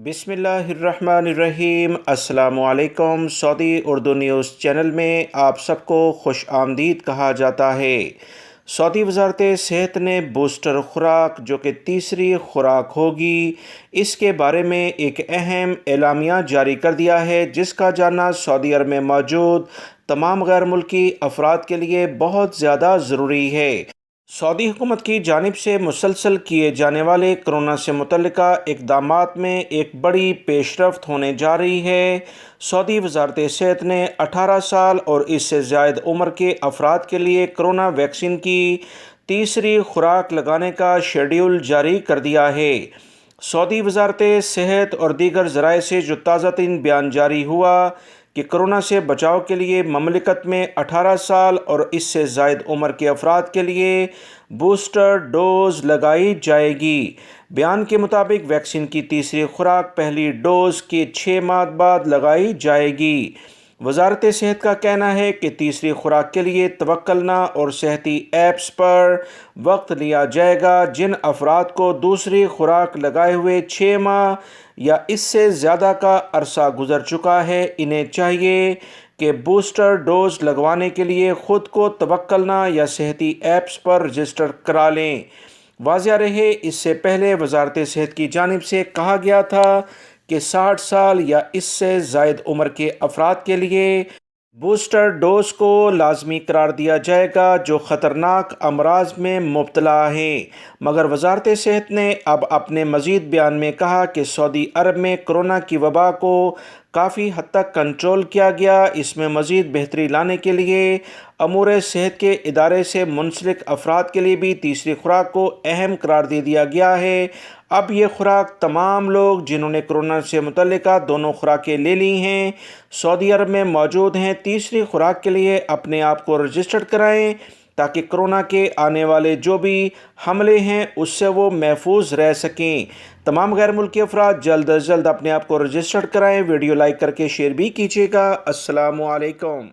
بسم اللہ الرحمن الرحیم۔ السلام علیکم۔ سعودی اردو نیوز چینل میں آپ سب کو خوش آمدید کہا جاتا ہے۔ سعودی وزارت صحت نے بوسٹر خوراک جو کہ تیسری خوراک ہوگی، اس کے بارے میں ایک اہم اعلامیہ جاری کر دیا ہے، جس کا جاننا سعودی عرب میں موجود تمام غیر ملکی افراد کے لیے بہت زیادہ ضروری ہے۔ سعودی حکومت کی جانب سے مسلسل کیے جانے والے کرونا سے متعلقہ اقدامات میں ایک بڑی پیش رفت ہونے جا رہی ہے۔ سعودی وزارت صحت نے 18 سال اور اس سے زائد عمر کے افراد کے لیے کرونا ویکسین کی تیسری خوراک لگانے کا شیڈول جاری کر دیا ہے۔ سعودی وزارت صحت اور دیگر ذرائع سے جو تازہ ترین بیان جاری ہوا کہ کرونا سے بچاؤ کے لیے مملکت میں 18 سال اور اس سے زائد عمر کے افراد کے لیے بوسٹر ڈوز لگائی جائے گی۔ بیان کے مطابق ویکسین کی تیسری خوراک پہلی ڈوز کے 6 ماہ بعد لگائی جائے گی۔ وزارت صحت کا کہنا ہے کہ تیسری خوراک کے لیے توکلنا اور صحتی ایپس پر وقت لیا جائے گا۔ جن افراد کو دوسری خوراک لگائے ہوئے 6 ماہ یا اس سے زیادہ کا عرصہ گزر چکا ہے، انہیں چاہیے کہ بوسٹر ڈوز لگوانے کے لیے خود کو توکلنا یا صحتی ایپس پر رجسٹر کرا لیں۔ واضح رہے، اس سے پہلے وزارت صحت کی جانب سے کہا گیا تھا کہ 60 سال یا اس سے زائد عمر کے افراد کے لیے بوسٹر ڈوز کو لازمی قرار دیا جائے گا جو خطرناک امراض میں مبتلا ہیں، مگر وزارت صحت نے اب اپنے مزید بیان میں کہا کہ سعودی عرب میں کرونا کی وبا کو کافی حد تک کنٹرول کیا گیا۔ اس میں مزید بہتری لانے کے لیے امور صحت کے ادارے سے منسلک افراد کے لیے بھی تیسری خوراک کو اہم قرار دے دیا گیا ہے۔ اب یہ خوراک تمام لوگ جنہوں نے کرونا سے متعلقہ دونوں خوراکیں لے لی ہیں، سعودی عرب میں موجود ہیں، تیسری خوراک کے لیے اپنے آپ کو رجسٹر کرائیں تاکہ کرونا کے آنے والے جو بھی حملے ہیں اس سے وہ محفوظ رہ سکیں۔ تمام غیر ملکی افراد جلد از جلد اپنے آپ کو رجسٹر کرائیں۔ ویڈیو لائک کر کے شیئر بھی کیجیے گا۔ السلام علیکم۔